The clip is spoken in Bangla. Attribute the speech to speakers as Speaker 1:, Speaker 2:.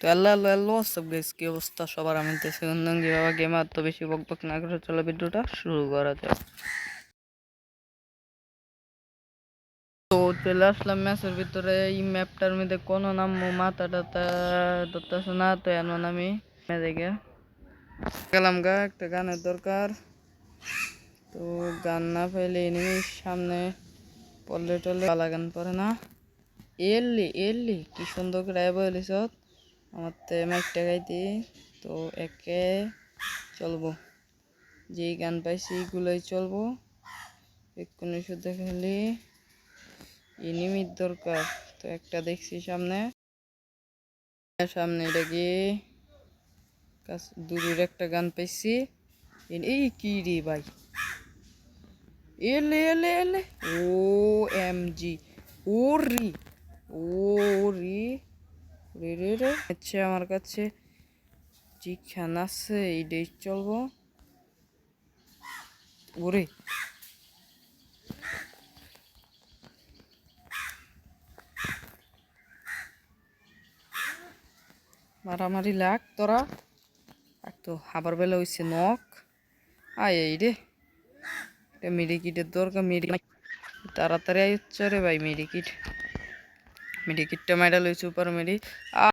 Speaker 1: তো আল্লাহ আল্লাহ আল্লাহ সব গাইস কি অবস্থা সবার আমি তো সুন্দরী বাবা গেমার তো বেশি বকবক না করে চলো ভিডিওটা শুরু করা যাক। তো চলে আসলাম ম্যাচের ভিতরে এই ম্যাপটার মধ্যে কোনো নাম মাথা টাতা ধরতেছে না তো এমন আমি দেখে গেলাম গা একটা গানের দরকার। তো গান না পাইলে এনিমির সামনে পড়লে টলে পালা গান পড়ে না এলি এলি কি সুন্দর করে বলিস আমার তো মাইকটা গাইতি। তো একে চলবো যেই গান পাইছি এগুলোই চলবো এক্ষুনি শুধু খালি এনিমির দরকার। তো একটা দেখছি সামনে সামনে এটা গিয়ে দূরের একটা গান পাইছি। এই কি রে ভাই এলে এলে এলে ও এম জি ও রি ও রি রে রে রে আচ্ছা আমার কাছে যেখান আছে এইটাই চলবো ওরে মারামারি লাগ তোরা আর তো হাবার বেলা হইছে নখ আয় এই রে মেডিকিটের দরকার মেডিকিট তাড়াতাড়ি আইচ্ছে রে ভাই মেডিকিটটা মাইরা লইছে উপর মেডি